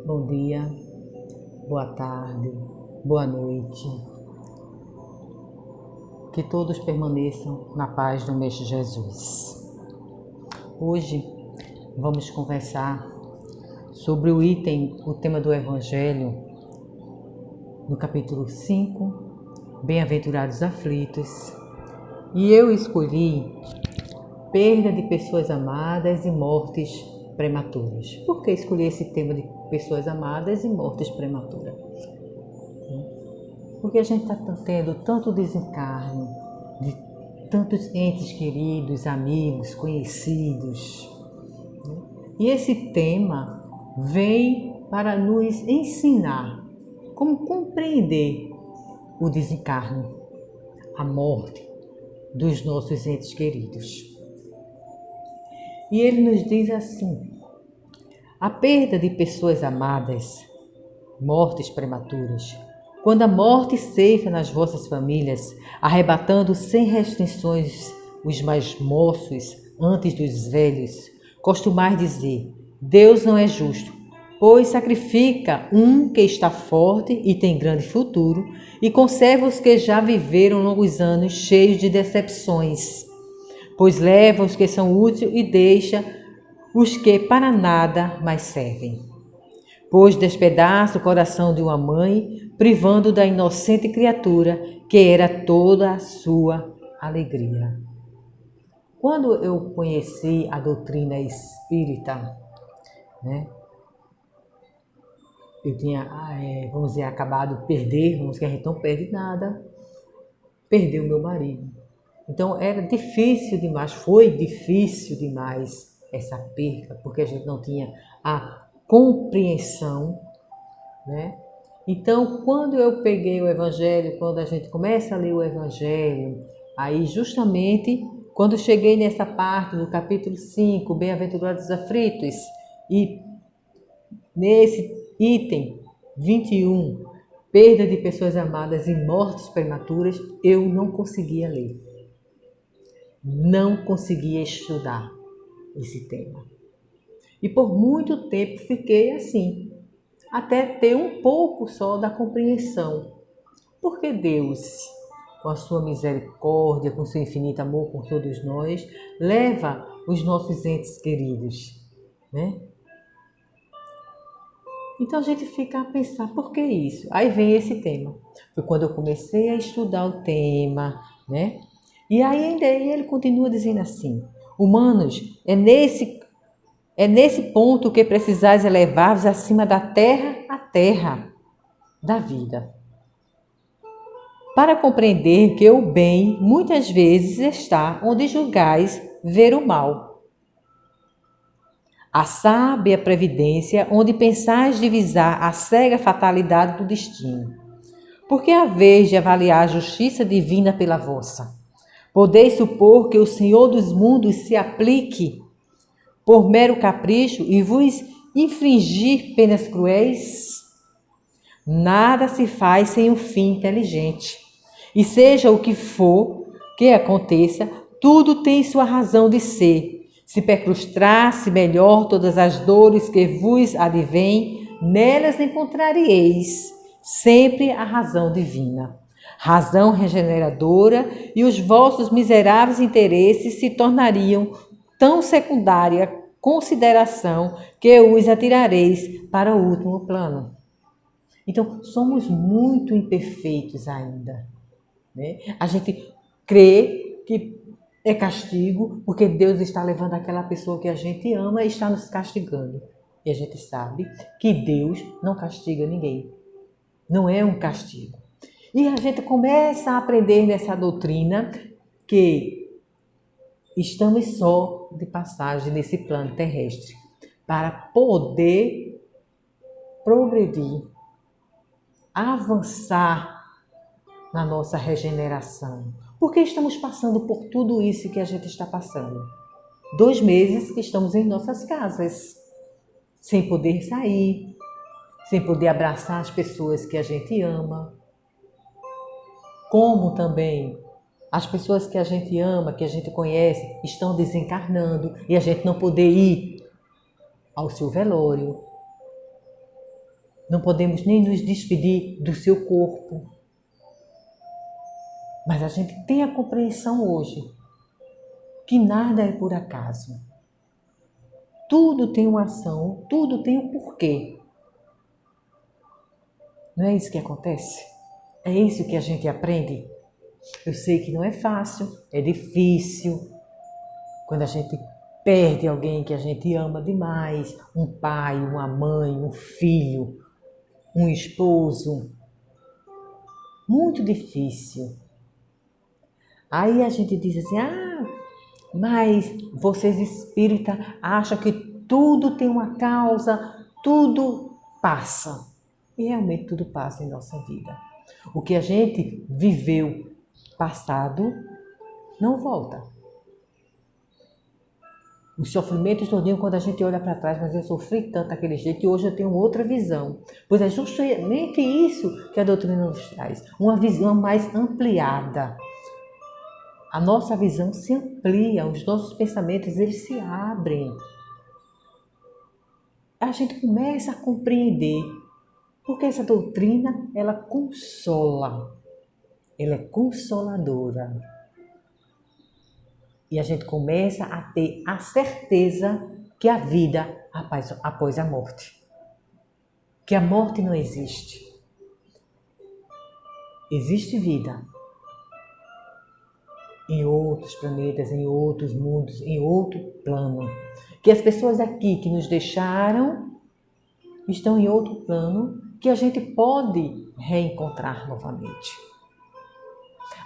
Bom dia, boa tarde, boa noite. Que todos permaneçam na paz do Mestre Jesus. Hoje vamos conversar sobre o tema do Evangelho, no capítulo 5, Bem-aventurados aflitos. E eu escolhi perda de pessoas amadas e mortes prematuras. Por que escolhi esse tema de pessoas amadas e mortes prematuras? Porque a gente está tendo tanto desencarne de tantos entes queridos, amigos, conhecidos. E esse tema vem para nos ensinar como compreender o desencarne, a morte dos nossos entes queridos. E ele nos diz assim: a perda de pessoas amadas, mortes prematuras, quando a morte ceifa nas vossas famílias, arrebatando sem restrições os mais moços antes dos velhos, costumais dizer: Deus não é justo, pois sacrifica um que está forte e tem grande futuro, e conserva os que já viveram longos anos cheios de decepções, pois leva os que são úteis e deixa os que para nada mais servem. Pois despedaça o coração de uma mãe, privando da inocente criatura que era toda a sua alegria. Quando eu conheci a doutrina espírita, eu tinha, vamos dizer, acabado de perder, vamos dizer que a gente não perde nada, perder o meu marido. Então era difícil demais, foi difícil demais essa perca, porque a gente não tinha a compreensão, né? Então, quando eu peguei o Evangelho, quando a gente começa a ler o Evangelho, aí justamente quando cheguei nessa parte do capítulo 5, Bem-aventurados aflitos, e nesse item 21, perda de pessoas amadas e mortes prematuras, eu não conseguia ler. Não conseguia estudar esse tema. E por muito tempo fiquei assim, até ter um pouco só da compreensão. Porque Deus, com a sua misericórdia, com o seu infinito amor por todos nós, leva os nossos entes queridos, né? Então a gente fica a pensar, por que isso? Aí vem esse tema. Foi quando eu comecei a estudar o tema, né? E aí ainda ele continua dizendo assim: humanos, é nesse ponto que precisais elevar-vos acima da terra à terra da vida, para compreender que o bem muitas vezes está onde julgais ver o mal. A sábia previdência onde pensais divisar a cega fatalidade do destino. Porque a vez de avaliar a justiça divina pela vossa, podeis supor que o Senhor dos mundos se aplique por mero capricho e vos infringir penas cruéis? Nada se faz sem um fim inteligente. E seja o que for que aconteça, tudo tem sua razão de ser. Se percrustasse melhor todas as dores que vos advêm, nelas encontrareis sempre a razão divina, razão regeneradora, e os vossos miseráveis interesses se tornariam tão secundária consideração que os atirareis para o último plano. Então, somos muito imperfeitos ainda, né? A gente crê que é castigo porque Deus está levando aquela pessoa que a gente ama e está nos castigando. E a gente sabe que Deus não castiga ninguém. Não é um castigo. E a gente começa a aprender nessa doutrina que estamos só de passagem nesse plano terrestre para poder progredir, avançar na nossa regeneração. Porque estamos passando por tudo isso que a gente está passando. 2 meses que estamos em nossas casas, sem poder sair, sem poder abraçar as pessoas que a gente ama. Como também as pessoas que a gente ama, que a gente conhece, estão desencarnando e a gente não poder ir ao seu velório. Não podemos nem nos despedir do seu corpo. Mas a gente tem a compreensão hoje que nada é por acaso. Tudo tem uma ação, tudo tem um porquê. Não é isso que acontece? É isso que a gente aprende? Eu sei que não é fácil, é difícil. Quando a gente perde alguém que a gente ama demais, um pai, uma mãe, um filho, um esposo, muito difícil. Aí a gente diz assim, mas vocês espíritas acham que tudo tem uma causa, tudo passa. E realmente tudo passa em nossa vida. O que a gente viveu passado não volta. Os sofrimentos todinho quando a gente olha para trás, mas eu sofri tanto daquele jeito e hoje eu tenho outra visão. Pois é justamente isso que a doutrina nos traz, uma visão mais ampliada. A nossa visão se amplia, os nossos pensamentos eles se abrem. A gente começa a compreender, porque essa doutrina ela consola, ela é consoladora. E a gente começa a ter a certeza que a vida após a morte. Que a morte não existe. Existe vida. Em outros planetas, em outros mundos, em outro plano. Que as pessoas aqui que nos deixaram estão em outro plano que a gente pode reencontrar novamente.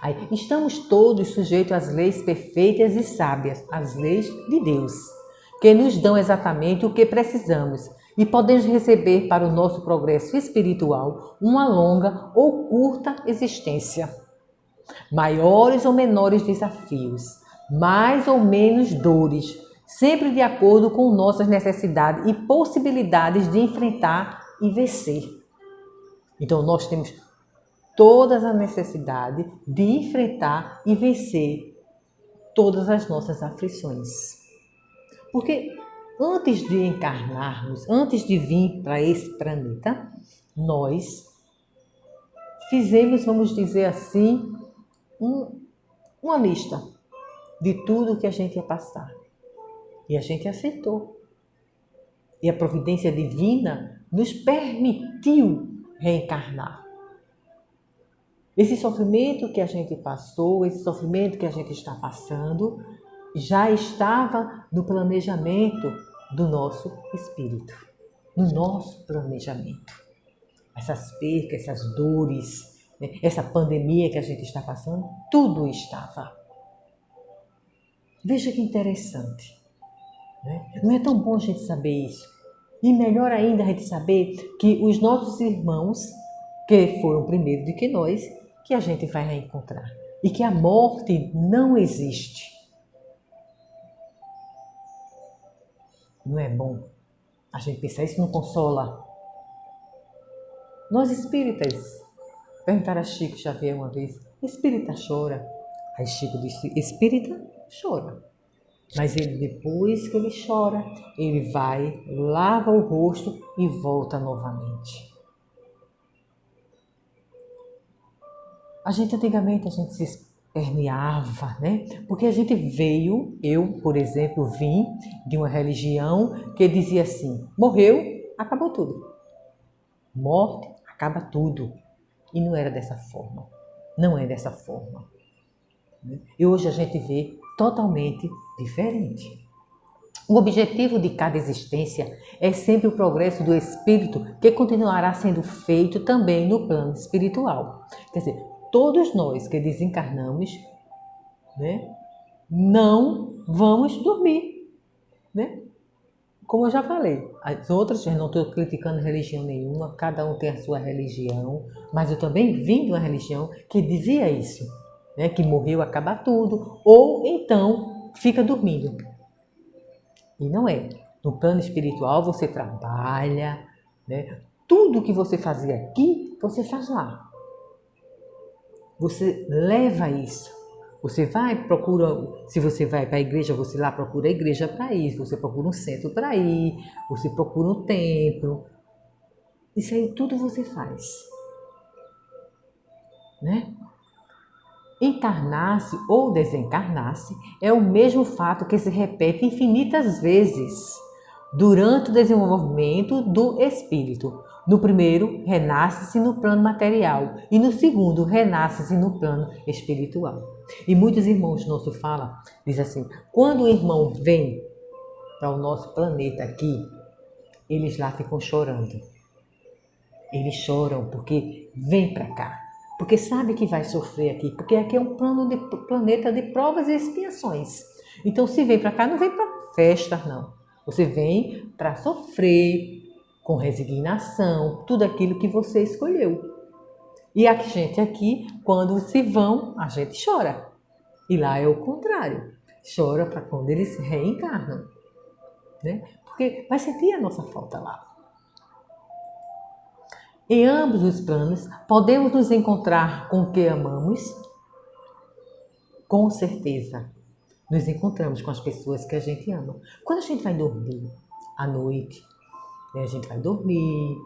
Aí, estamos todos sujeitos às leis perfeitas e sábias, às leis de Deus, que nos dão exatamente o que precisamos e podemos receber para o nosso progresso espiritual uma longa ou curta existência. Maiores ou menores desafios, mais ou menos dores, sempre de acordo com nossas necessidades e possibilidades de enfrentar e vencer. Então, nós temos todas a necessidade de enfrentar e vencer todas as nossas aflições. Porque antes de encarnarmos, antes de vir para esse planeta, nós fizemos, vamos dizer assim, uma lista de tudo que a gente ia passar. E a gente aceitou. E a providência divina nos permitiu reencarnar. Esse sofrimento que a gente passou, esse sofrimento que a gente está passando, já estava no planejamento do nosso espírito, no nosso planejamento. Essas percas, essas dores, essa pandemia que a gente está passando, tudo estava. Veja que interessante. Não é tão bom a gente saber isso? E melhor ainda a gente saber que os nossos irmãos, que foram primeiro do que nós, que a gente vai reencontrar. E que a morte não existe. Não é bom a gente pensar isso? Não consola? Nós espíritas, perguntaram a Chico Xavier uma vez, espírita chora? Aí Chico disse, espírita chora. Mas ele, depois que ele chora, ele vai, lava o rosto e volta novamente. Antigamente a gente se esperneava, né? Porque a gente veio, eu, por exemplo, vim de uma religião que dizia assim, morreu, acabou tudo. Morte, acaba tudo. E não era dessa forma. Não é dessa forma. E hoje a gente vê totalmente diferente. O objetivo de cada existência é sempre o progresso do espírito que continuará sendo feito também no plano espiritual. Quer dizer, todos nós que desencarnamos, não vamos dormir, Como eu já falei, as outras, eu não estou criticando religião nenhuma, cada um tem a sua religião, mas eu também vim de uma religião que dizia isso, que morreu, acaba tudo, ou então fica dormindo. E não é. No plano espiritual você trabalha, tudo que você fazia aqui, você faz lá. Você leva isso. Você vai, procura, se você vai para a igreja, você lá procura a igreja para ir, você procura um centro para ir, você procura um templo. Isso aí tudo você faz, né? Encarnar-se ou desencarnar-se é o mesmo fato que se repete infinitas vezes durante o desenvolvimento do espírito. No primeiro, renasce-se no plano material e no segundo, renasce-se no plano espiritual. E muitos irmãos nossos falam, diz assim, quando o irmão vem para o nosso planeta aqui, eles lá ficam chorando. Eles choram porque vem para cá. Porque sabe que vai sofrer aqui. Porque aqui é um planeta de provas e expiações. Então, se vem para cá, não vem para festa, não. Você vem para sofrer com resignação, tudo aquilo que você escolheu. E a gente aqui, quando se vão, a gente chora. E lá é o contrário. Chora para quando eles reencarnam. Né? Porque vai sentir a nossa falta lá. Em ambos os planos, podemos nos encontrar com o que amamos? Com certeza, nos encontramos com as pessoas que a gente ama. Quando a gente vai dormir à noite, né, a gente vai dormir,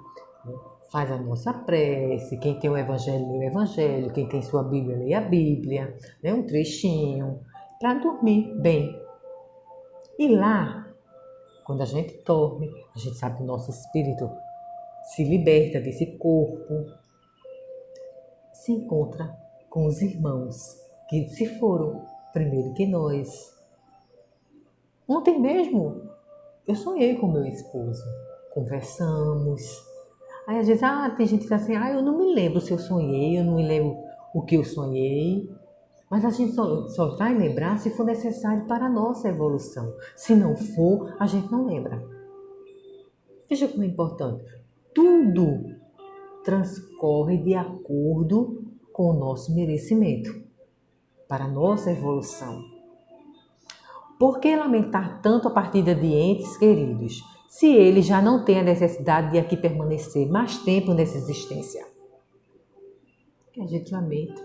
né, faz a nossa prece, quem tem o Evangelho, lê o Evangelho, quem tem sua Bíblia, lê a Bíblia, né, um trechinho, para dormir bem. E lá, quando a gente dorme, a gente sabe que o nosso espírito se liberta desse corpo, se encontra com os irmãos que se foram primeiro que nós. Ontem mesmo eu sonhei com meu esposo, conversamos. Aí às vezes tem gente que fala assim, eu não me lembro se eu sonhei, eu não me lembro o que eu sonhei. Mas a gente só vai lembrar se for necessário para a nossa evolução. Se não for, a gente não lembra. Veja como é importante. Tudo transcorre de acordo com o nosso merecimento, para a nossa evolução. Por que lamentar tanto a partida de entes queridos, se eles já não têm a necessidade de aqui permanecer mais tempo nessa existência? Que a gente lamenta.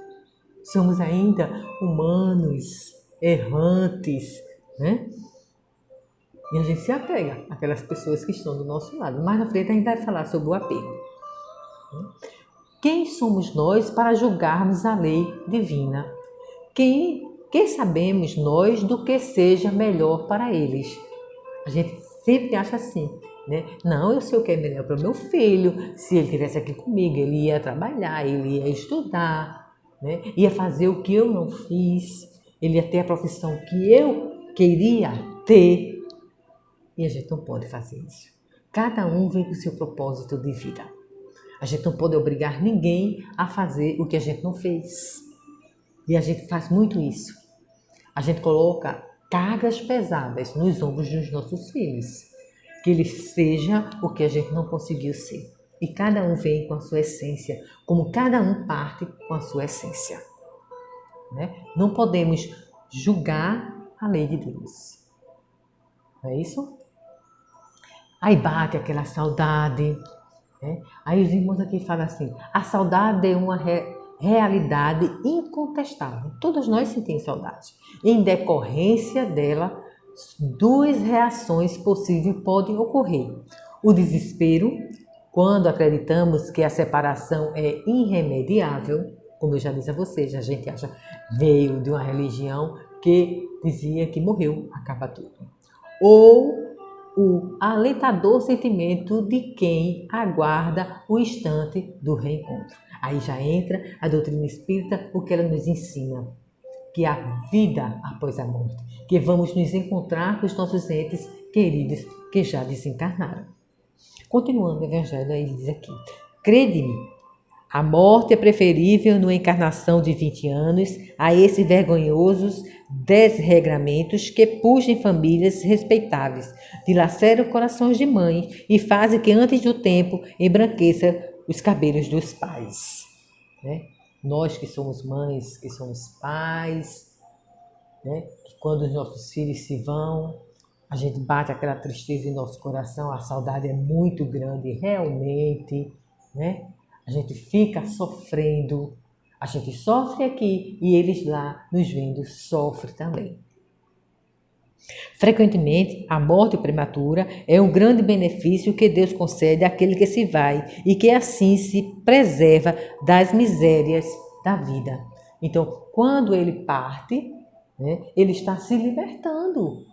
Somos ainda humanos, errantes, né? E a gente se apega àquelas pessoas que estão do nosso lado. Mais na frente a gente vai falar sobre o apego. Quem somos nós para julgarmos a lei divina? Que sabemos nós do que seja melhor para eles? A gente sempre acha assim, né? Não, eu sei o que é melhor para o meu filho. Se ele estivesse aqui comigo, ele ia trabalhar, ele ia estudar, né? Ia fazer o que eu não fiz, ele ia ter a profissão que eu queria ter. E a gente não pode fazer isso. Cada um vem com o seu propósito de vida. A gente não pode obrigar ninguém a fazer o que a gente não fez. E a gente faz muito isso. A gente coloca cargas pesadas nos ombros dos nossos filhos. Que ele seja o que a gente não conseguiu ser. E cada um vem com a sua essência, como cada um parte com a sua essência. Né? Não podemos julgar a lei de Deus. Não é isso? Aí bate aquela saudade. Né? Aí os irmãos aqui falam assim, a saudade é uma realidade incontestável. Todos nós sentimos saudade. Em decorrência dela, duas reações possíveis podem ocorrer. O desespero, quando acreditamos que a separação é irremediável, como eu já disse a vocês, a gente acha veio de uma religião que dizia que morreu, acaba tudo. Ou o alentador sentimento de quem aguarda o instante do reencontro. Aí já entra a doutrina espírita, o que ela nos ensina, que há vida após a morte, que vamos nos encontrar com os nossos entes queridos que já desencarnaram. Continuando o Evangelho, ele diz aqui, crede-me, a morte é preferível numa encarnação de 20 anos a esses vergonhosos desregramentos que puxam famílias respeitáveis, dilaceram corações de mãe e fazem que antes do tempo embranqueça os cabelos dos pais. Né? Nós que somos mães, que somos pais, né? Que quando os nossos filhos se vão, a gente bate aquela tristeza em nosso coração, a saudade é muito grande realmente, né? A gente fica sofrendo, a gente sofre aqui e eles lá nos vendo sofrem também. Frequentemente, a morte prematura é um grande benefício que Deus concede àquele que se vai e que assim se preserva das misérias da vida. Então, quando ele parte, né, ele está se libertando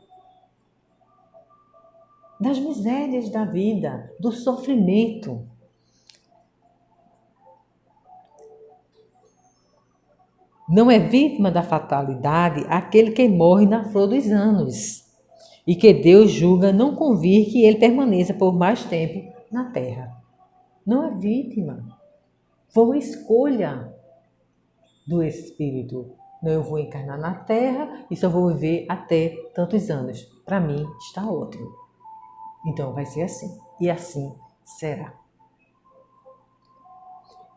das misérias da vida, do sofrimento. Não é vítima da fatalidade aquele que morre na flor dos anos e que Deus julga não convir que ele permaneça por mais tempo na terra. Não é vítima, foi uma escolha do Espírito. Não, eu vou encarnar na terra e só vou viver até tantos anos. Para mim está ótimo. Então vai ser assim, e assim será.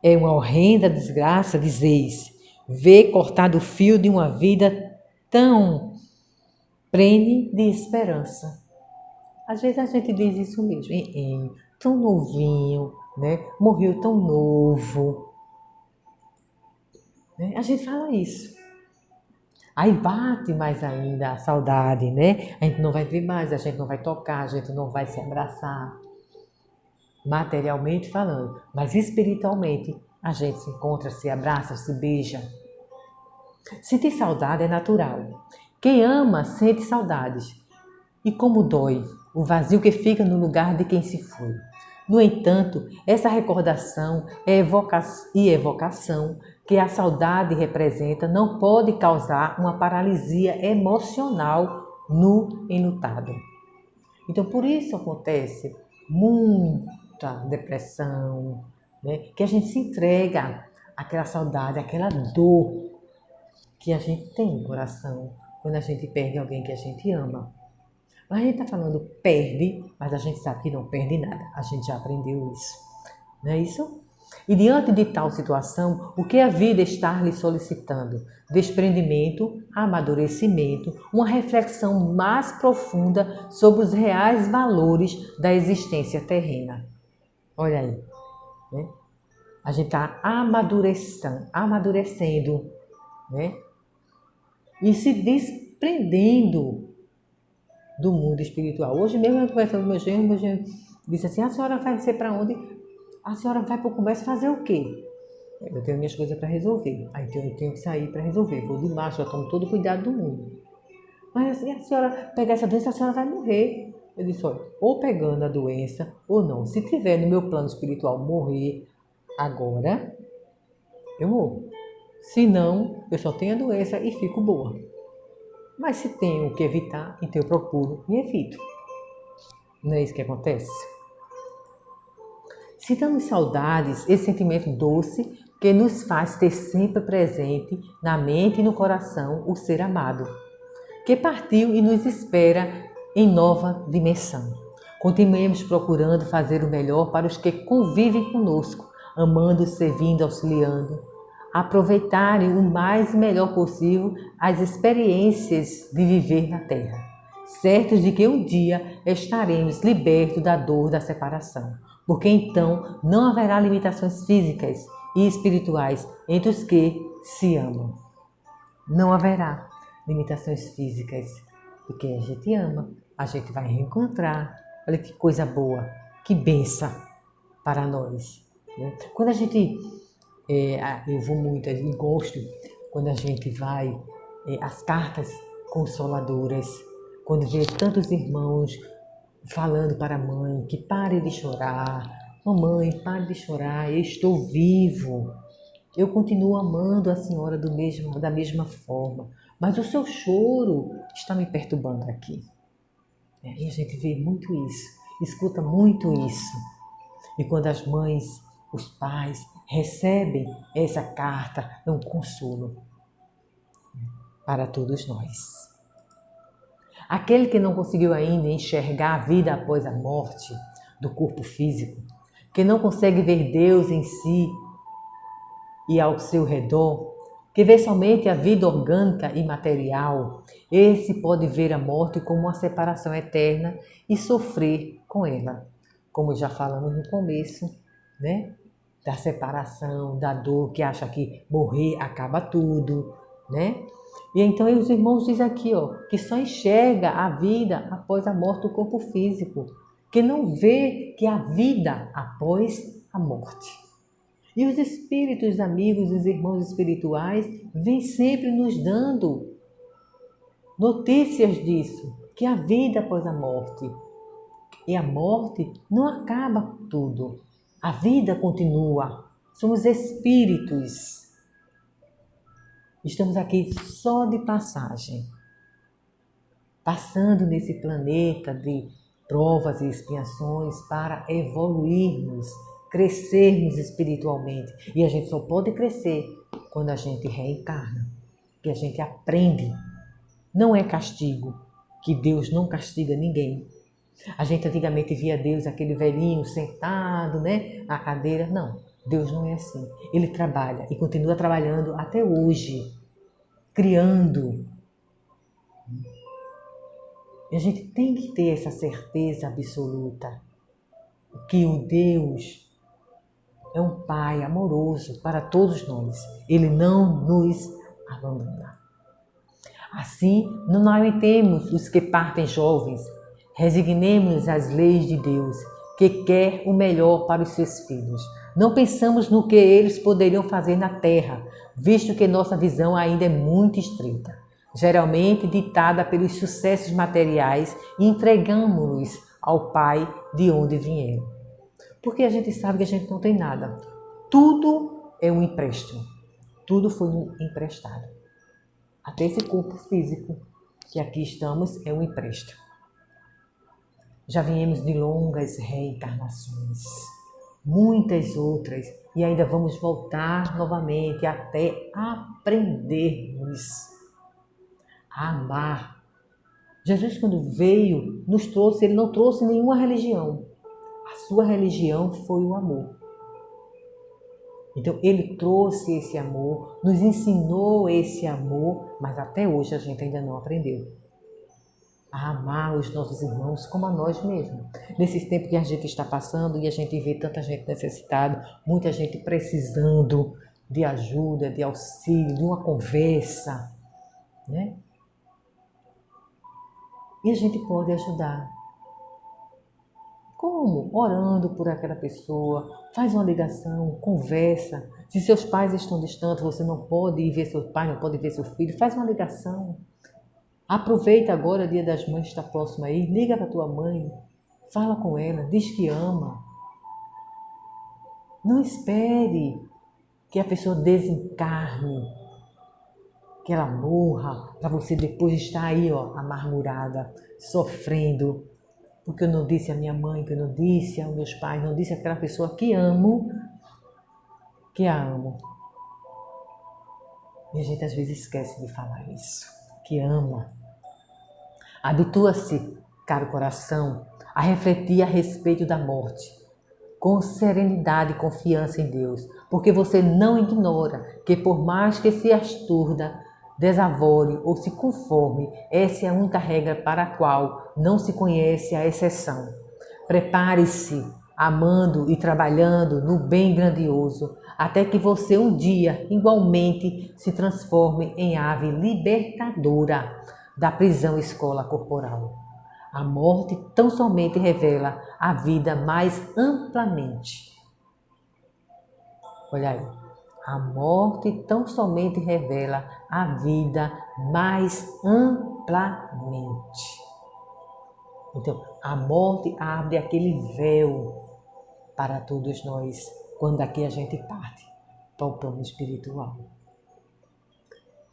É uma horrenda desgraça, dizeis, ver cortado o fio de uma vida tão plena de esperança. Às vezes a gente diz isso mesmo, tão novinho, né? Morreu tão novo. Né? A gente fala isso. Aí bate mais ainda a saudade, né? A gente não vai ver mais, a gente não vai tocar, a gente não vai se abraçar. Materialmente falando, mas espiritualmente a gente se encontra, se abraça, se beija. Sentir saudade é natural. Quem ama sente saudades. E como dói o vazio que fica no lugar de quem se foi. No entanto, essa recordação e evocação que a saudade representa não pode causar uma paralisia emocional no enlutado. Então, por isso acontece muita depressão, né? Que a gente se entrega àquela saudade, àquela dor que a gente tem no coração quando a gente perde alguém que a gente ama. Mas a gente está falando perde, mas a gente sabe que não perde nada. A gente já aprendeu isso. Não é isso? E diante de tal situação, o que a vida está lhe solicitando? Desprendimento, amadurecimento, uma reflexão mais profunda sobre os reais valores da existência terrena. Olha aí, né? A gente está amadurecendo, né? E se desprendendo do mundo espiritual. Hoje mesmo eu conversando com meu genro disse assim, a senhora vai ser para onde? A senhora vai para o comércio fazer o quê? Eu tenho minhas coisas para resolver. Aí eu tenho que sair para resolver. Vou de marcha, eu tomo todo o cuidado do mundo. Mas assim, a senhora pegar essa doença, a senhora vai morrer. Eu disse, olha, ou pegando a doença ou não. Se tiver no meu plano espiritual morrer agora, eu morro. Se não, eu só tenho a doença e fico boa. Mas se tenho que evitar, então eu procuro e evito. Não é isso que acontece? Sintam saudades, esse sentimento doce que nos faz ter sempre presente na mente e no coração o ser amado, que partiu e nos espera em nova dimensão. Continuemos procurando fazer o melhor para os que convivem conosco, amando, servindo, auxiliando, aproveitarem o mais e melhor possível as experiências de viver na Terra, certos de que um dia estaremos libertos da dor da separação, porque então não haverá limitações físicas e espirituais entre os que se amam. Não haverá limitações físicas, porque a gente ama, a gente vai reencontrar. Olha que coisa boa, que bênção para nós. Né? Quando a gente, eu vou muito e gosto, quando a gente vai, as cartas consoladoras, quando vê tantos irmãos falando para a mãe que pare de chorar, mamãe, pare de chorar, eu estou vivo. Eu continuo amando a senhora da mesma forma, mas o seu choro está me perturbando aqui. E a gente vê muito isso, escuta muito isso. E quando as mães, os pais recebem essa carta, é um consolo para todos nós. Aquele que não conseguiu ainda enxergar a vida após a morte do corpo físico, que não consegue ver Deus em si e ao seu redor, que vê somente a vida orgânica e material, esse pode ver a morte como uma separação eterna e sofrer com ela. Como já falamos no começo, né? Da separação, da dor, que acha que morrer acaba tudo, né? E então os irmãos dizem aqui, que só enxerga a vida após a morte do corpo físico, que não vê que há vida após a morte. E os espíritos amigos, os irmãos espirituais, vêm sempre nos dando notícias disso, que há vida após a morte. E a morte não acaba tudo. A vida continua. Somos espíritos. Estamos aqui só de passagem, passando nesse planeta de provas e expiações para evoluirmos, crescermos espiritualmente. E a gente só pode crescer quando a gente reencarna, que a gente aprende. Não é castigo, que Deus não castiga ninguém. A gente antigamente via Deus, aquele velhinho sentado, na cadeira. Não, Deus não é assim. Ele trabalha e continua trabalhando até hoje, criando. E a gente tem que ter essa certeza absoluta que o Deus é um Pai amoroso para todos nós. Ele não nos abandona. Assim, não lamentemos os que partem jovens. Resignemos às leis de Deus, que quer o melhor para os seus filhos. Não pensamos no que eles poderiam fazer na terra, visto que nossa visão ainda é muito estreita, geralmente ditada pelos sucessos materiais, e entregamos-los ao Pai de onde vieram. Porque a gente sabe que a gente não tem nada. Tudo é um empréstimo. Tudo foi emprestado. Até esse corpo físico que aqui estamos é um empréstimo. Já viemos de longas reencarnações, muitas outras, e ainda vamos voltar novamente até aprendermos a amar. Jesus, quando veio, nos trouxe, ele não trouxe nenhuma religião. A sua religião foi o amor. Então, ele trouxe esse amor, nos ensinou esse amor, mas até hoje a gente ainda não aprendeu a amar os nossos irmãos como a nós mesmos. Nesses tempos que a gente está passando e a gente vê tanta gente necessitada, muita gente precisando de ajuda, de auxílio, de uma conversa, E a gente pode ajudar. Como? Orando por aquela pessoa, faz uma ligação, conversa. Se seus pais estão distantes, você não pode ir ver seu pai, não pode ver seu filho, faz uma ligação. Aproveita agora, o Dia das Mães está próximo aí, liga para tua mãe, fala com ela, diz que ama. Não espere que a pessoa desencarne, que ela morra, para você depois estar aí, amargurada, sofrendo, porque eu não disse à minha mãe, que eu não disse aos meus pais, não disse àquela pessoa que amo, que a amo. E a gente às vezes esquece de falar isso, que ama. Habitua-se, caro coração, a refletir a respeito da morte, com serenidade e confiança em Deus, porque você não ignora que por mais que se asturda, desavore ou se conforme, essa é a única regra para a qual não se conhece a exceção. Prepare-se, amando e trabalhando no bem grandioso, até que você um dia, igualmente, se transforme em ave libertadora da prisão escola corporal. A morte tão somente revela a vida mais amplamente. Olha aí. A morte tão somente revela a vida mais amplamente. Então, a morte abre aquele véu para todos nós, quando aqui a gente parte para o plano espiritual.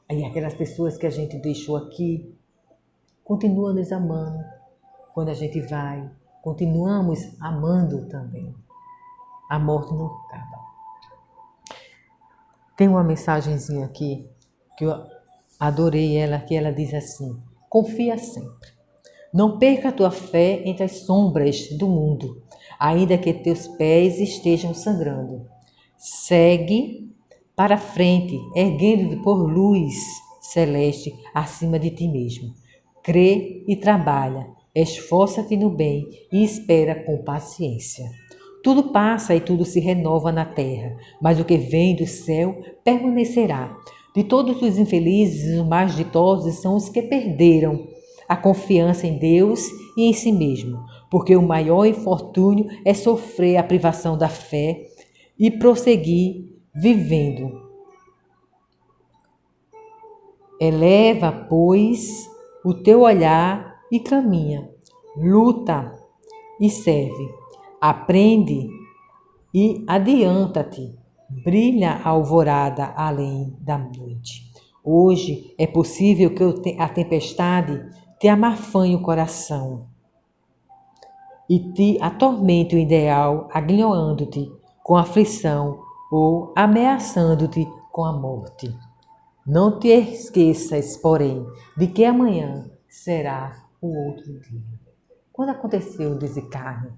Aí aquelas pessoas que a gente deixou aqui, continuam nos amando. Quando a gente vai, continuamos amando também. A morte não acaba. Tem uma mensagenzinha aqui, que eu adorei ela, que ela diz assim: confia sempre. Não perca a tua fé entre as sombras do mundo, ainda que teus pés estejam sangrando. Segue para frente, erguendo-te por luz celeste acima de ti mesmo. Crê e trabalha, esforça-te no bem e espera com paciência. Tudo passa e tudo se renova na terra, mas o que vem do céu permanecerá. De todos os infelizes, os mais ditosos são os que perderam a confiança em Deus e em si mesmo, porque o maior infortúnio é sofrer a privação da fé e prosseguir vivendo. Eleva, pois, o teu olhar e caminha, luta e serve, aprende e adianta-te, brilha a alvorada além da noite. Hoje é possível que a tempestade te amafanhe o coração e te atormente o ideal, agrilhoando-te com aflição ou ameaçando-te com a morte. Não te esqueças, porém, de que amanhã será o outro dia. Quando aconteceu o desencarne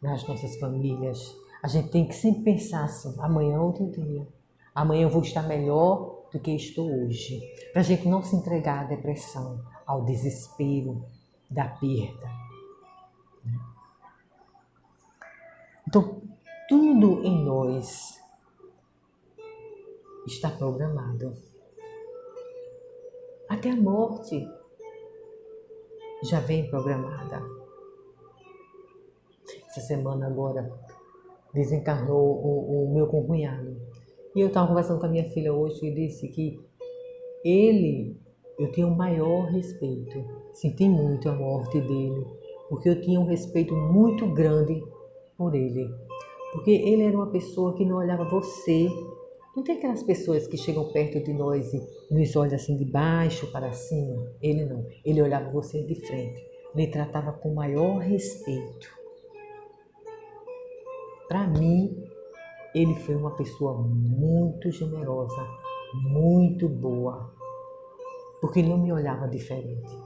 nas nossas famílias, a gente tem que sempre pensar assim, amanhã é outro dia. Amanhã eu vou estar melhor do que estou hoje. Para a gente não se entregar à depressão, ao desespero, da perda. Então, tudo em nós está programado. Até a morte já vem programada. Essa semana agora desencarnou o meu concunhado. E eu estava conversando com a minha filha hoje e disse que eu tenho o maior respeito. Senti muito a morte dele, porque eu tinha um respeito muito grande por ele. Porque ele era uma pessoa que não olhava você. Não tem aquelas pessoas que chegam perto de nós e nos olham assim de baixo para cima? Ele não. Ele olhava você de frente. Ele tratava com o maior respeito. Para mim, ele foi uma pessoa muito generosa, muito boa. Porque ele não me olhava diferente.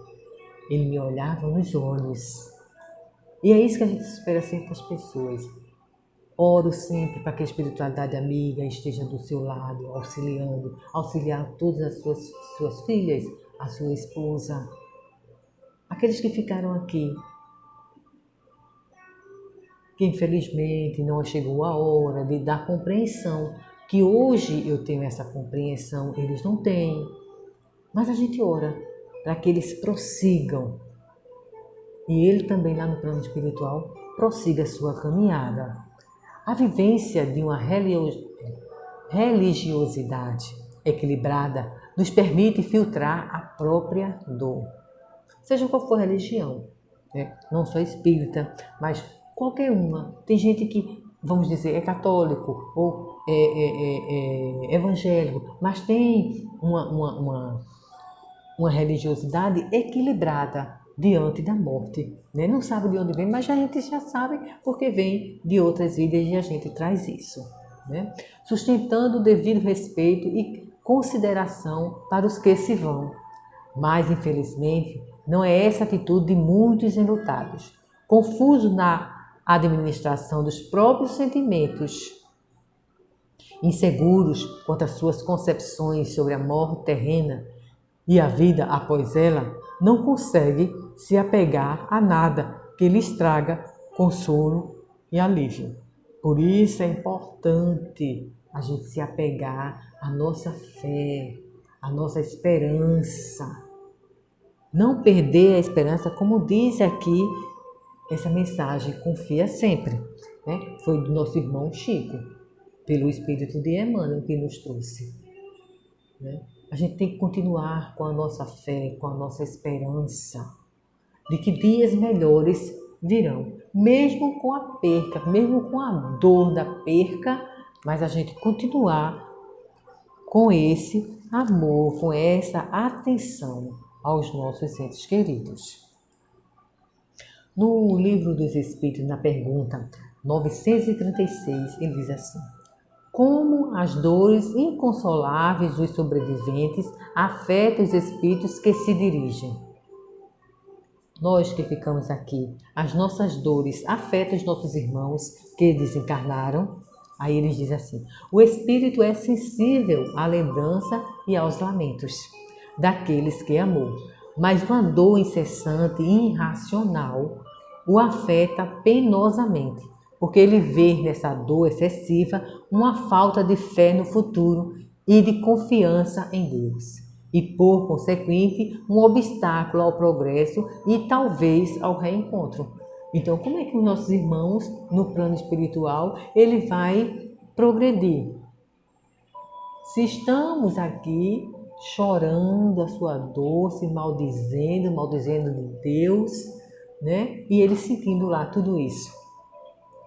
Ele me olhava nos olhos. E é isso que a gente espera sempre das pessoas. Oro sempre para que a espiritualidade amiga esteja do seu lado, auxiliar todas as suas filhas, a sua esposa, aqueles que ficaram aqui, que infelizmente não chegou a hora de dar compreensão, que hoje eu tenho essa compreensão, eles não têm, mas a gente ora para que eles prossigam e ele também lá no plano espiritual prossiga a sua caminhada. A vivência de uma religiosidade equilibrada nos permite filtrar a própria dor. Seja qual for a religião, né? Não só espírita, mas qualquer uma. Tem gente que, vamos dizer, é católico ou é evangélico, mas tem uma religiosidade equilibrada diante da morte. Né? Não sabe de onde vem, mas a gente já sabe porque vem de outras vidas e a gente traz isso. Né? Sustentando o devido respeito e consideração para os que se vão. Mas, infelizmente, não é essa atitude de muitos enlutados, confusos na administração dos próprios sentimentos, inseguros quanto às suas concepções sobre a morte terrena e a vida após ela, não consegue se apegar a nada que lhes traga consolo e alívio. Por isso é importante a gente se apegar à nossa fé, à nossa esperança. Não perder a esperança, como diz aqui essa mensagem, confia sempre. Né? Foi do nosso irmão Chico, pelo Espírito de Emmanuel que nos trouxe. Né? A gente tem que continuar com a nossa fé, com a nossa esperança de que dias melhores virão, mesmo com a perca, mesmo com a dor da perca, mas a gente continuar com esse amor, com essa atenção aos nossos entes queridos. No Livro dos Espíritos, na pergunta 936, ele diz assim: como as dores inconsoláveis dos sobreviventes afetam os espíritos que se dirigem. Nós que ficamos aqui, as nossas dores afetam os nossos irmãos que desencarnaram. Aí eles dizem assim: o espírito é sensível à lembrança e aos lamentos daqueles que amou, mas uma dor incessante e irracional o afeta penosamente, porque ele vê nessa dor excessiva uma falta de fé no futuro e de confiança em Deus. E, por consequente, um obstáculo ao progresso e talvez ao reencontro. Então, como é que os nossos irmãos, no plano espiritual, ele vai progredir? Se estamos aqui chorando a sua dor, se maldizendo de Deus, né? E ele sentindo lá tudo isso.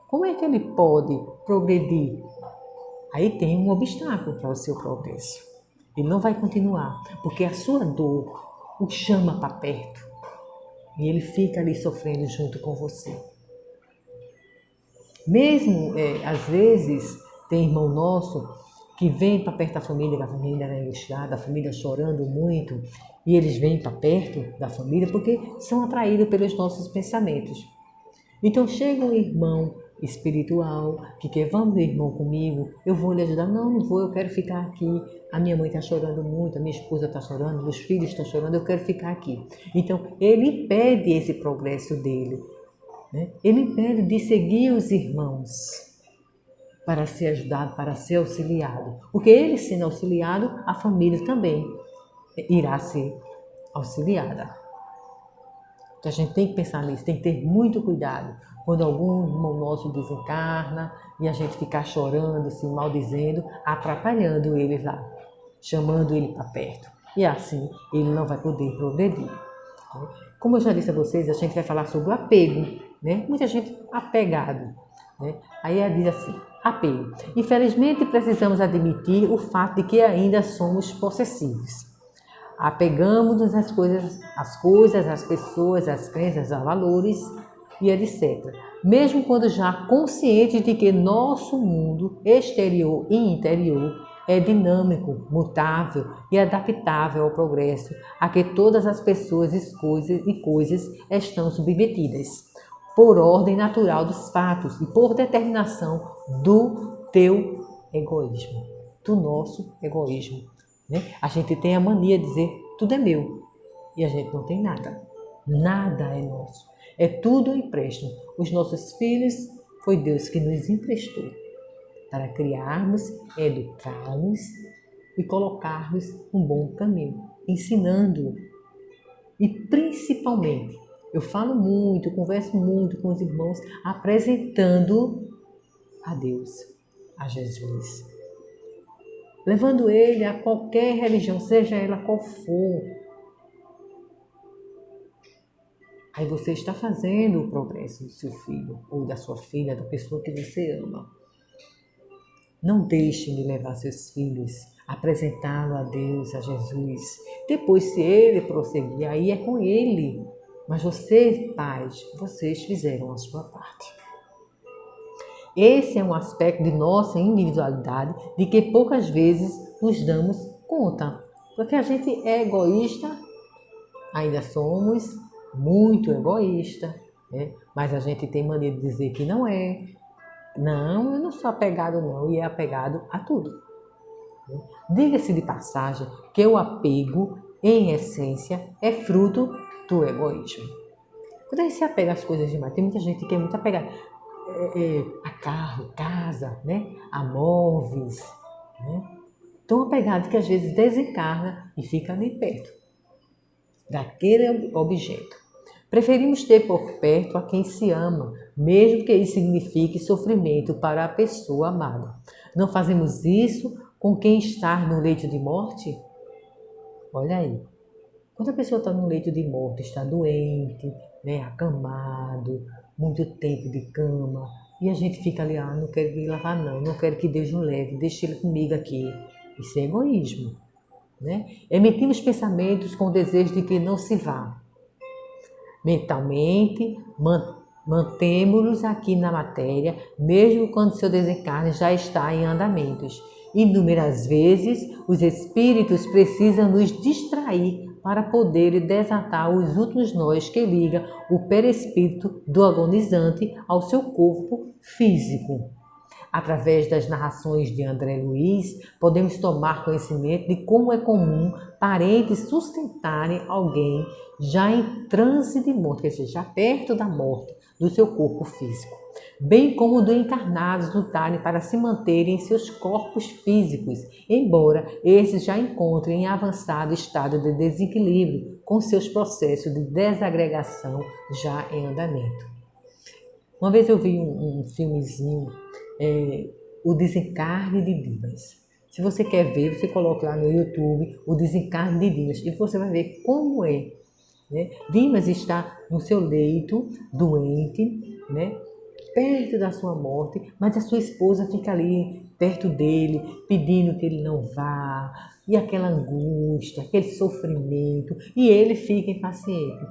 Como é que ele pode progredir? Aí tem um obstáculo para o seu progresso. Ele não vai continuar, porque a sua dor o chama para perto. E ele fica ali sofrendo junto com você. Mesmo, às vezes, tem irmão nosso que vem para perto da família angustiada, a família chorando muito, e eles vêm para perto da família porque são atraídos pelos nossos pensamentos. Então chega um irmão espiritual que quer, vamos irmão comigo, eu vou lhe ajudar. Não, não vou, eu quero ficar aqui. A minha mãe está chorando muito, a minha esposa está chorando, meus filhos estão chorando, eu quero ficar aqui. Então ele impede esse progresso dele, né? Ele impede de seguir os irmãos para ser ajudado, para ser auxiliado. Porque ele sendo auxiliado, a família também irá ser auxiliada. Então a gente tem que pensar nisso, tem que ter muito cuidado. Quando algum irmão nosso desencarna e a gente ficar chorando, se maldizendo, atrapalhando ele lá, chamando ele para perto. E assim ele não vai poder progredir. Como eu já disse a vocês, a gente vai falar sobre o apego, né? Muita gente apegado, né? Aí ela diz assim, apego. Infelizmente precisamos admitir o fato de que ainda somos possessivos. Apegamos-nos às coisas, às pessoas, às crenças, a valores e etc. Mesmo quando já conscientes de que nosso mundo exterior e interior é dinâmico, mutável e adaptável ao progresso a que todas as pessoas e coisas estão submetidas, por ordem natural dos fatos e por determinação do teu egoísmo, do nosso egoísmo. Né? A gente tem a mania de dizer, tudo é meu, e a gente não tem nada. Nada é nosso. É tudo empréstimo. Os nossos filhos foi Deus que nos emprestou para criarmos, educarmos e colocarmos um bom caminho, ensinando. E principalmente, eu falo muito, converso muito com os irmãos, apresentando a Deus, a Jesus. Levando ele a qualquer religião, seja ela qual for. Aí você está fazendo o progresso do seu filho, ou da sua filha, da pessoa que você ama. Não deixe de levar seus filhos, apresentá-lo a Deus, a Jesus. Depois, se ele prosseguir, aí é com ele. Mas vocês, pais, vocês fizeram a sua parte. Esse é um aspecto de nossa individualidade de que poucas vezes nos damos conta. Porque a gente é egoísta, ainda somos muito egoísta, né? Mas a gente tem mania de dizer que não é. Não, eu não sou apegado não, e é apegado a tudo. Diga-se de passagem que o apego, em essência, é fruto do egoísmo. Quando a gente se apega às coisas demais, tem muita gente que é muito apegada a carro, casa, né? A móveis, né? Tão apegado que às vezes desencarna e fica ali perto daquele objeto. Preferimos ter por perto a quem se ama, mesmo que isso signifique sofrimento para a pessoa amada. Não fazemos isso com quem está no leito de morte? Olha aí, quando a pessoa está no leito de morte, está doente, né, acamado, muito tempo de cama, e a gente fica ali, não quero que ele lavar não quero que Deus o leve, deixe ele comigo aqui. Isso é egoísmo, né? Emitimos pensamentos com o desejo de que não se vá. Mentalmente, mantemos-nos aqui na matéria, mesmo quando seu desencarne já está em andamentos. Inúmeras vezes, os espíritos precisam nos distrair para poderem desatar os últimos nós que ligam o perispírito do agonizante ao seu corpo físico. Através das narrações de André Luiz, podemos tomar conhecimento de como é comum parentes sustentarem alguém já em transe de morte, quer dizer, já perto da morte do seu corpo físico, bem como do encarnados lutarem para se manterem em seus corpos físicos, embora esses já encontrem em avançado estado de desequilíbrio, com seus processos de desagregação já em andamento. Uma vez eu vi um filmezinho, O Desencarne de Dimas. Se você quer ver, você coloca lá no YouTube O Desencarne de Dimas e você vai ver como é, né? Dimas está no seu leito, doente, né? Perto da sua morte, mas a sua esposa fica ali perto dele, pedindo que ele não vá, e aquela angústia, aquele sofrimento, e ele fica impaciente.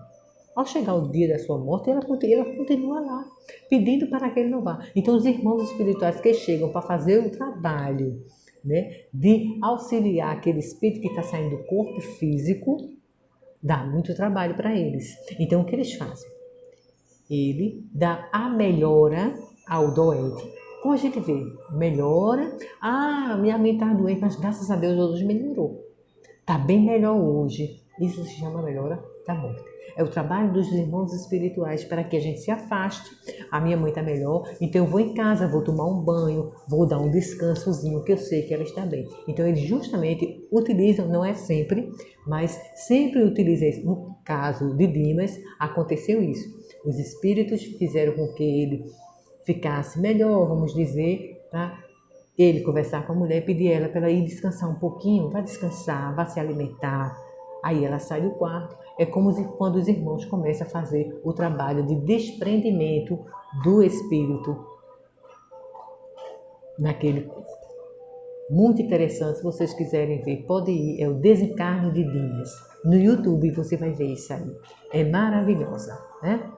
Ao chegar o dia da sua morte, ela continua lá, pedindo para que ele não vá. Então, os irmãos espirituais que chegam para fazer o trabalho, né, de auxiliar aquele espírito que está saindo do corpo físico, dá muito trabalho para eles. Então, o que eles fazem? Ele dá a melhora ao doente. Como a gente vê, melhora. Minha mãe está doente, mas graças a Deus hoje melhorou. Está bem melhor hoje. Isso se chama melhora da morte. É o trabalho dos irmãos espirituais para que a gente se afaste. A minha mãe está melhor, então eu vou em casa, vou tomar um banho, vou dar um descansozinho, que eu sei que ela está bem. Então eles justamente utilizam, não é sempre, mas sempre utilizam isso. No caso de Dimas, aconteceu isso. Os espíritos fizeram com que ele ficasse melhor, vamos dizer, tá? Ele conversar com a mulher, pedir ela para ela ir descansar um pouquinho, vai descansar, vai se alimentar. Aí ela sai do quarto. É como quando os irmãos começam a fazer o trabalho de desprendimento do espírito naquele corpo. Muito interessante, se vocês quiserem ver, pode ir, é o Desencarne de Dimas. No YouTube você vai ver isso aí. É maravilhosa, né?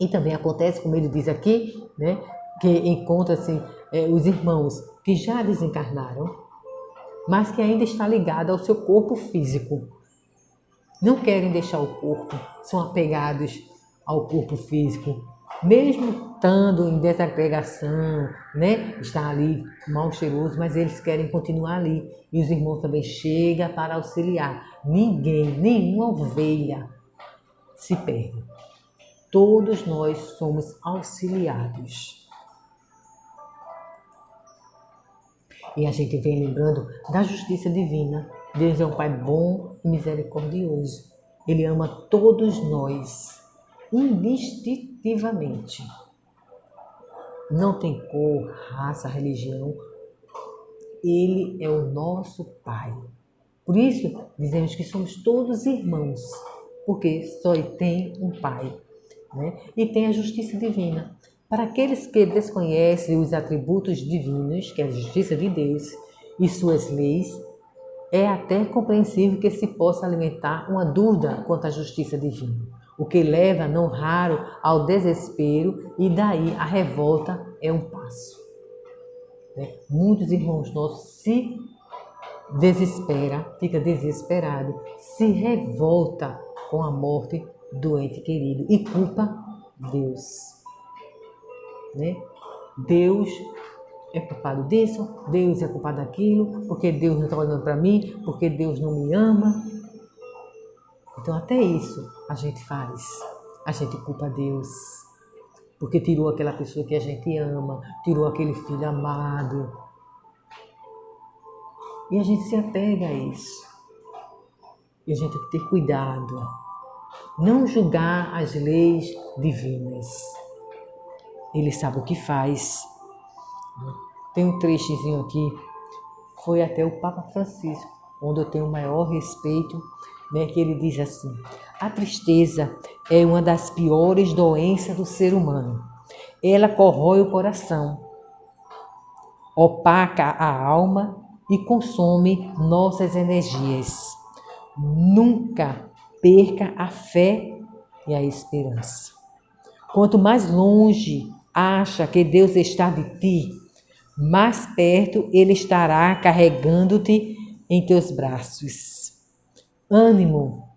E também acontece, como ele diz aqui, né, que encontra-se os irmãos que já desencarnaram, mas que ainda está ligado ao seu corpo físico. Não querem deixar o corpo, são apegados ao corpo físico, mesmo estando em desagregação, né? Está ali mal cheiroso, mas eles querem continuar ali. E os irmãos também chegam para auxiliar. Ninguém, nenhuma ovelha se perde. Todos nós somos auxiliados. E a gente vem lembrando da justiça divina. Deus é um Pai bom e misericordioso. Ele ama todos nós, indistintivamente. Não tem cor, raça, religião. Ele é o nosso Pai. Por isso, dizemos que somos todos irmãos, porque só tem um Pai, né? E tem a justiça divina. Para aqueles que desconhecem os atributos divinos, que é a justiça de Deus e suas leis, é até compreensível que se possa alimentar uma dúvida quanto à justiça divina, o que leva, não raro, ao desespero, e daí a revolta é um passo. Muitos irmãos nossos se desespera, fica desesperado, se revolta com a morte do ente querido e culpa Deus. Deus é culpado disso, Deus é culpado daquilo, porque Deus não está olhando para mim, porque Deus não me ama. Então até isso a gente faz, a gente culpa Deus, porque tirou aquela pessoa que a gente ama, tirou aquele filho amado. E a gente se apega a isso. E a gente tem que ter cuidado, não julgar as leis divinas. Ele sabe o que faz. Tem um trechozinho aqui, foi até o Papa Francisco, onde eu tenho o maior respeito, né, que ele diz assim: a tristeza é uma das piores doenças do ser humano. Ela corrói o coração, opaca a alma e consome nossas energias. Nunca perca a fé e a esperança. Quanto mais longe acha que Deus está de ti, mais perto Ele estará carregando-te em teus braços. Ânimo,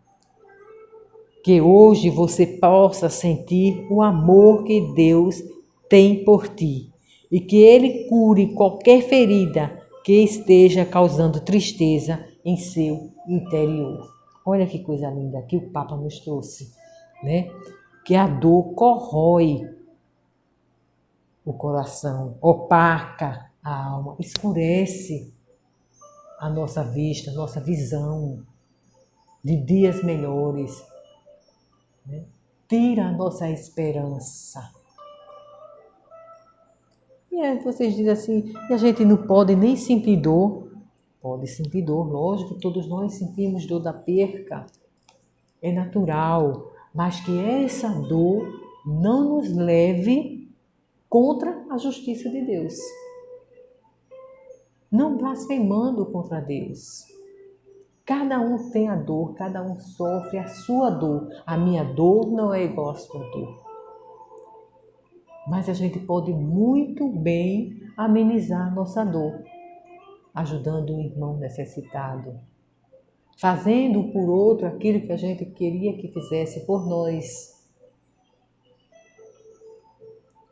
que hoje você possa sentir o amor que Deus tem por ti e que Ele cure qualquer ferida que esteja causando tristeza em seu interior. Olha que coisa linda que o Papa nos trouxe, né? Que a dor corrói o coração, opaca a alma, escurece a nossa vista, a nossa visão de dias melhores, né? Tira a nossa esperança. E aí vocês dizem assim, e a gente não pode nem sentir dor. Pode sentir dor, lógico, todos nós sentimos dor da perca, é natural, mas que essa dor não nos leve contra a justiça de Deus. Não blasfemando contra Deus. Cada um tem a dor, cada um sofre a sua dor. A minha dor não é igual à sua dor. Mas a gente pode muito bem amenizar a nossa dor, ajudando um irmão necessitado, fazendo por outro aquilo que a gente queria que fizesse por nós.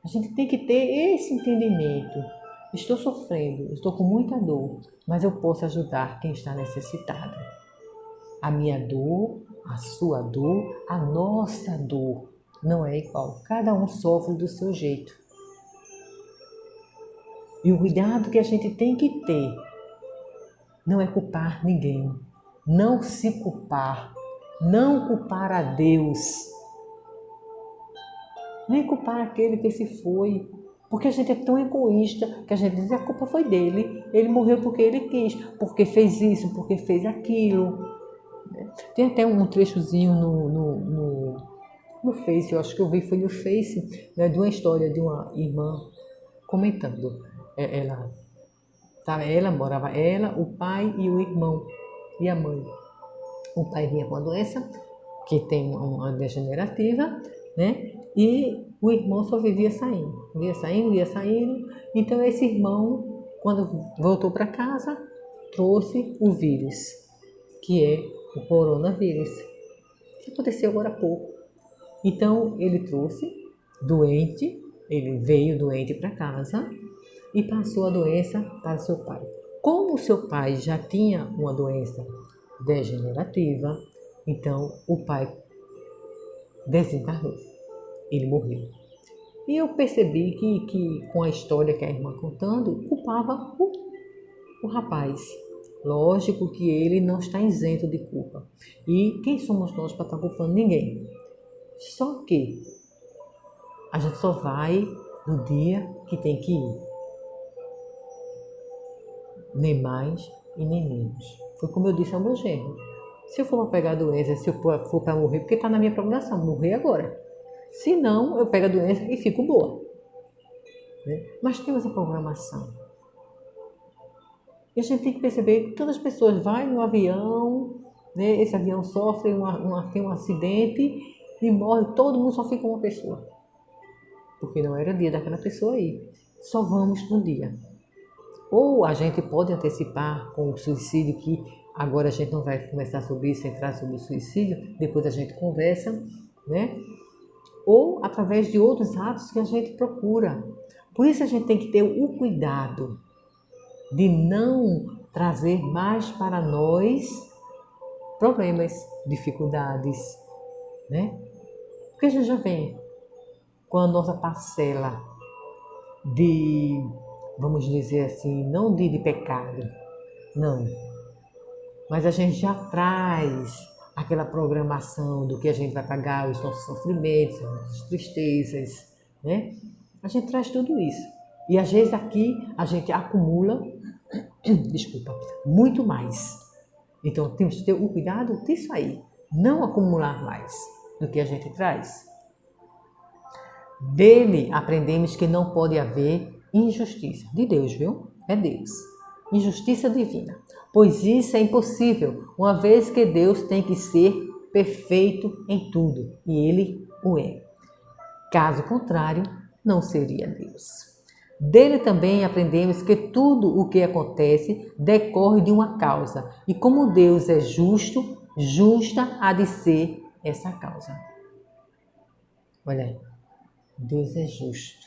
A gente tem que ter esse entendimento. Estou sofrendo, estou com muita dor, mas eu posso ajudar quem está necessitado. A minha dor, a sua dor, a nossa dor não é igual. Cada um sofre do seu jeito. E o cuidado que a gente tem que ter não é culpar ninguém. Não se culpar. Não culpar a Deus. Nem culpar aquele que se foi. Porque a gente é tão egoísta que a gente diz que a culpa foi dele. Ele morreu porque ele quis. Porque fez isso, porque fez aquilo. Tem até um trechozinho no Face, eu acho que eu vi, foi no Face, né, de uma história de uma irmã comentando. Ela morava, ela, o pai e o irmão e a mãe. O pai vinha com a doença, que tem uma degenerativa, né? E o irmão só vivia saindo. Vivia saindo. Então esse irmão, quando voltou para casa, trouxe o vírus, que é o coronavírus, que aconteceu agora há pouco. Então ele trouxe doente, ele veio doente para casa e passou a doença para seu pai. Como o seu pai já tinha uma doença degenerativa, então o pai desencarnou, ele morreu. E eu percebi que com a história que a irmã contando, culpava o rapaz. Lógico que ele não está isento de culpa. E quem somos nós para estar culpando ninguém? Só que a gente só vai no dia que tem que ir. Nem mais e nem menos. Foi como eu disse ao meu genro. Se eu for para pegar a doença, se eu for para morrer, porque está na minha programação, morrer agora. Se não, eu pego a doença e fico boa. Né? Mas temos a programação. E a gente tem que perceber que todas as pessoas vão no avião, né? Esse avião sofre, tem um acidente e morre, todo mundo só fica uma pessoa. Porque não era dia daquela pessoa aí. Só vamos no dia. Ou a gente pode antecipar com o suicídio, que agora a gente não vai conversar sobre isso, entrar sobre o suicídio, depois a gente conversa, né? Ou através de outros atos que a gente procura. Por isso a gente tem que ter o cuidado de não trazer mais para nós problemas, dificuldades, né? Porque a gente já vem com a nossa parcela de, vamos dizer assim, não de pecado, não. Mas a gente já traz aquela programação do que a gente vai pagar, os nossos sofrimentos, as nossas tristezas, né? A gente traz tudo isso. E às vezes aqui a gente acumula, muito mais. Então temos que ter o cuidado disso aí, não acumular mais do que a gente traz. Dele aprendemos que não pode haver injustiça. De Deus, viu? É Deus. Injustiça divina. Pois isso é impossível, uma vez que Deus tem que ser perfeito em tudo. E Ele o é. Caso contrário, não seria Deus. Dele também aprendemos que tudo o que acontece decorre de uma causa. E como Deus é justo, justa há de ser essa causa. Olha aí. Deus é justo.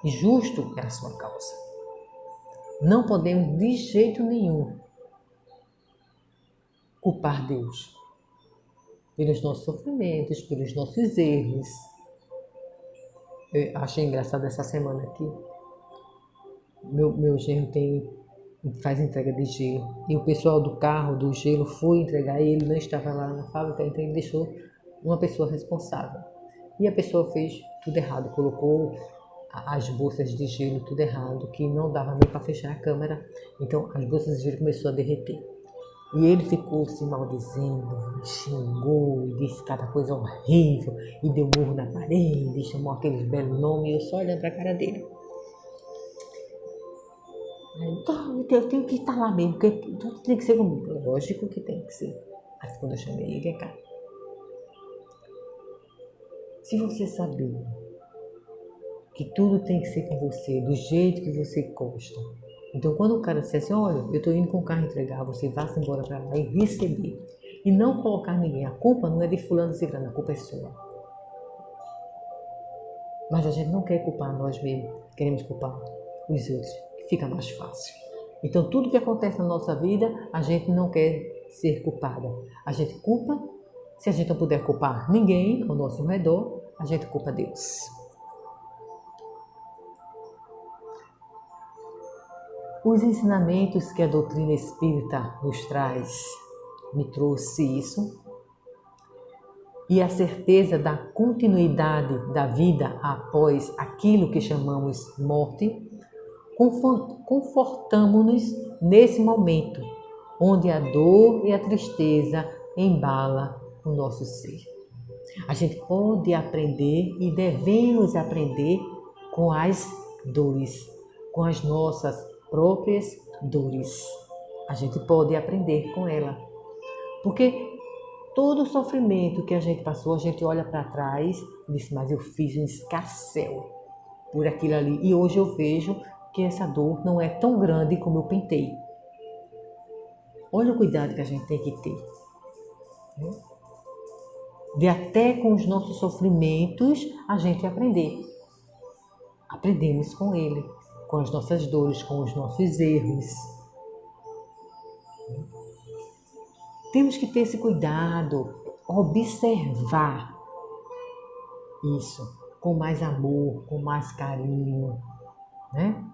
e justo é a sua causa. Não podemos de jeito nenhum culpar Deus pelos nossos sofrimentos, pelos nossos erros. Eu achei engraçado essa semana aqui. Meu genro faz entrega de gelo e o pessoal do carro do gelo foi entregar e ele não estava lá na fábrica, então ele deixou uma pessoa responsável. E a pessoa fez tudo errado, colocou as bolsas de gelo tudo errado, que não dava nem para fechar a câmera. Então as bolsas de gelo começou a derreter. E ele ficou se maldizendo, xingou e disse cada coisa horrível, e deu murro na parede, e chamou aqueles belos nomes, e eu só olhando para a cara dele. Eu tenho que estar lá mesmo, porque tudo tem que ser comigo. Lógico que tem que ser. Aí quando eu chamei ele, cá. Se você sabia que tudo tem que ser com você, do jeito que você gosta, então quando o cara disser assim, olha, eu estou indo com o carro entregar, você vá-se embora para lá e receber. E não colocar ninguém. A culpa não é de fulano e ciclano, a culpa é sua. Mas a gente não quer culpar nós mesmos, queremos culpar os outros, que fica mais fácil. Então tudo que acontece na nossa vida, a gente não quer ser culpada. A gente culpa, se a gente não puder culpar ninguém ao nosso redor, a gente culpa Deus. Os ensinamentos que a doutrina espírita nos traz, me trouxe isso, e a certeza da continuidade da vida após aquilo que chamamos morte, confortamo-nos nesse momento, onde a dor e a tristeza embala o nosso ser. A gente pode aprender e devemos aprender com as dores, com as nossas próprias dores. A gente pode aprender com ela. Porque todo o sofrimento que a gente passou, a gente olha para trás e diz, mas eu fiz um escarcéu por aquilo ali. E hoje eu vejo que essa dor não é tão grande como eu pensei. Olha o cuidado que a gente tem que ter. De até com os nossos sofrimentos a gente aprender. Aprendemos com ele, com as nossas dores, com os nossos erros. Temos que ter esse cuidado, observar isso com mais amor, com mais carinho, né?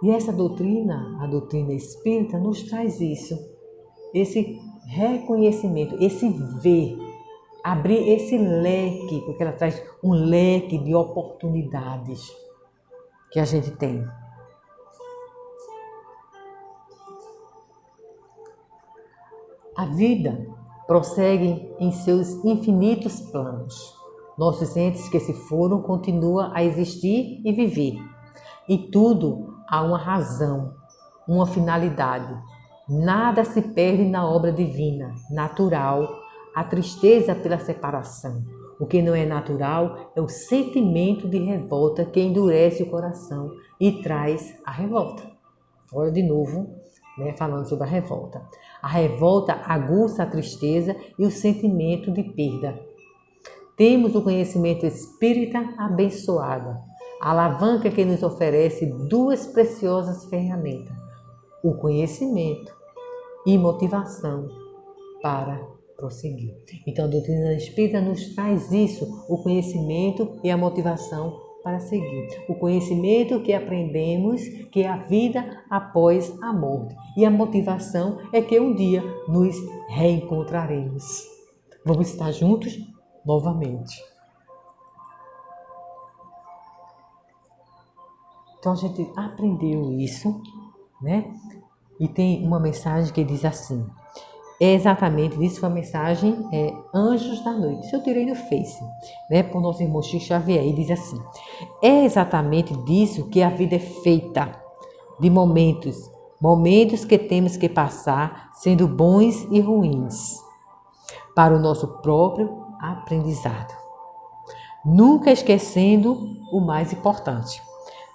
E essa doutrina, a doutrina espírita, nos traz isso, esse reconhecimento, esse ver, abrir esse leque, porque ela traz um leque de oportunidades que a gente tem. A vida prossegue em seus infinitos planos. Nossos entes que se foram continuam a existir e viver. E tudo há uma razão, uma finalidade. Nada se perde na obra divina, natural, a tristeza pela separação. O que não é natural é o sentimento de revolta que endurece o coração e traz a revolta. Olha de novo, falando sobre a revolta. A revolta aguça a tristeza e o sentimento de perda. Temos o conhecimento espírita abençoado, a alavanca que nos oferece duas preciosas ferramentas, o conhecimento e motivação para prosseguir. Então a doutrina espírita nos traz isso, o conhecimento e a motivação para seguir. O conhecimento que aprendemos que é a vida após a morte. E a motivação é que um dia nos reencontraremos. Vamos estar juntos novamente. Então a gente aprendeu isso, né? E tem uma mensagem que diz assim, é exatamente isso, foi a mensagem Anjos da Noite. Isso eu tirei do Face, por nosso irmão Chico Xavier, e diz assim, é exatamente disso que a vida é feita, de momentos que temos que passar, sendo bons e ruins, para o nosso próprio aprendizado. Nunca esquecendo o mais importante.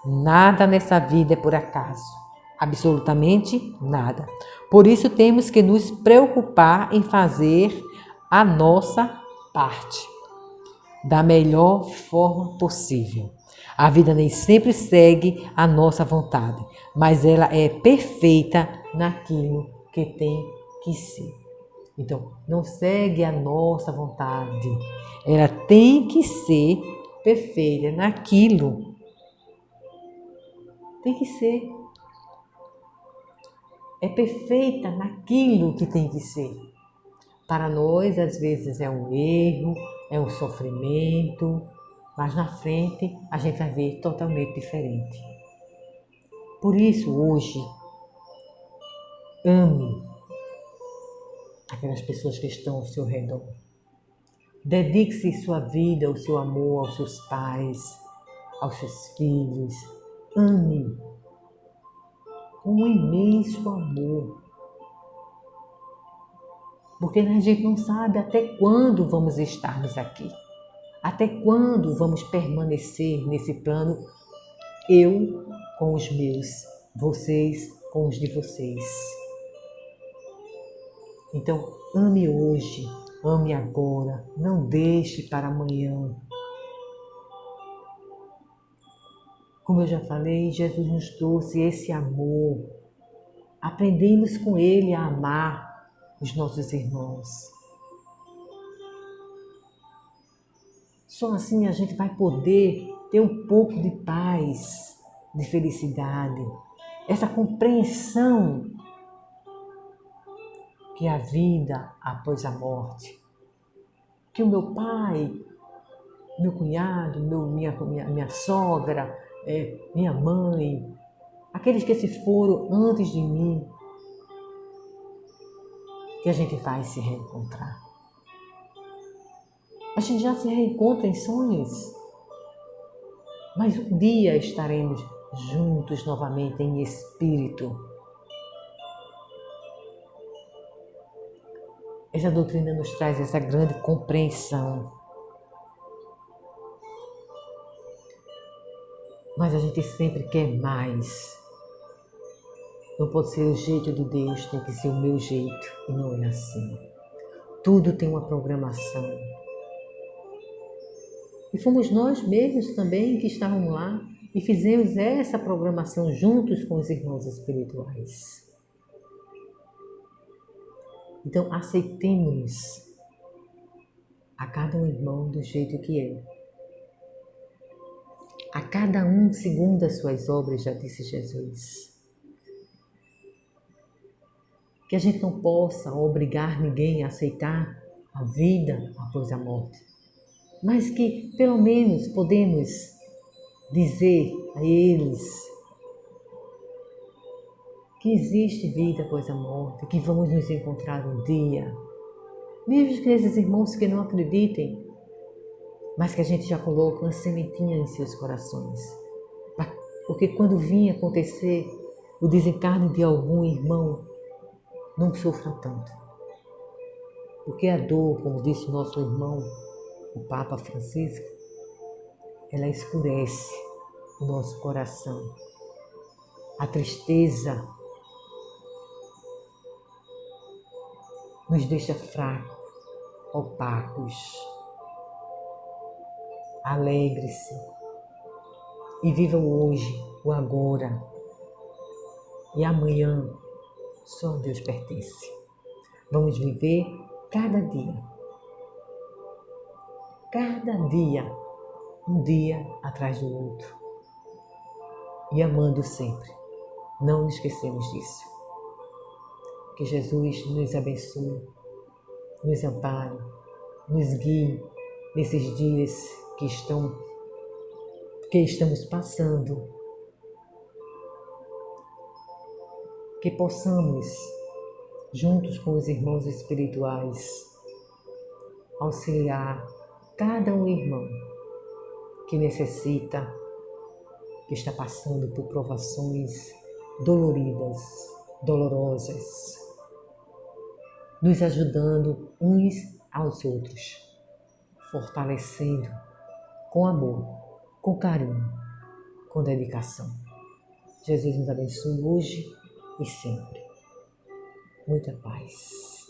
Nada nessa vida é por acaso. Absolutamente nada. Por isso temos que nos preocupar em fazer a nossa parte da melhor forma possível. A vida nem sempre segue a nossa vontade, mas ela é perfeita naquilo que tem que ser. Então, não segue a nossa vontade. Ela tem que ser perfeita naquilo. Tem que ser. É perfeita naquilo que tem que ser. Para nós, às vezes, é um erro, é um sofrimento, mas na frente a gente vai ver totalmente diferente. Por isso, hoje, ame aquelas pessoas que estão ao seu redor. Dedique-se sua vida, o seu amor aos seus pais, aos seus filhos. Ame com um imenso amor. Porque a gente não sabe até quando vamos estarmos aqui. Até quando vamos permanecer nesse plano, eu com os meus, vocês com os de vocês. Então, ame hoje, ame agora, não deixe para amanhã. Como eu já falei, Jesus nos trouxe esse amor. Aprendemos com Ele a amar os nossos irmãos. Só assim a gente vai poder ter um pouco de paz, de felicidade, essa compreensão que a vida após a morte, que o meu pai, meu cunhado, minha sogra, minha mãe, aqueles que se foram antes de mim, que a gente vai se reencontrar. A gente já se reencontra em sonhos, mas um dia estaremos juntos novamente em espírito. Essa doutrina nos traz essa grande compreensão. Mas a gente sempre quer mais. Não pode ser o jeito de Deus, tem que ser o meu jeito. E não é assim. Tudo tem uma programação. E fomos nós mesmos também que estávamos lá e fizemos essa programação juntos com os irmãos espirituais. Então, aceitemos a cada um irmão do jeito que é. A cada um segundo as suas obras, já disse Jesus. Que a gente não possa obrigar ninguém a aceitar a vida após a morte, mas que pelo menos podemos dizer a eles que existe vida após a morte, que vamos nos encontrar um dia. Mesmo que esses irmãos que não acreditem, mas que a gente já coloca uma sementinha em seus corações. Porque quando vir acontecer o desencarne de algum irmão, não sofram tanto. Porque a dor, como disse o nosso irmão, o Papa Francisco, ela escurece o nosso coração. A tristeza nos deixa fracos, opacos. Alegre-se e viva o hoje, o agora. E amanhã só a Deus pertence. Vamos viver cada dia, um dia atrás do outro. E amando sempre. Não nos esquecemos disso. Que Jesus nos abençoe, nos ampare, nos guie nesses dias que estamos passando. Que possamos, juntos com os irmãos espirituais, auxiliar cada um irmão que necessita, que está passando por provações dolorosas, nos ajudando uns aos outros, fortalecendo com amor, com carinho, com dedicação. Jesus nos abençoe hoje e sempre. Muita paz.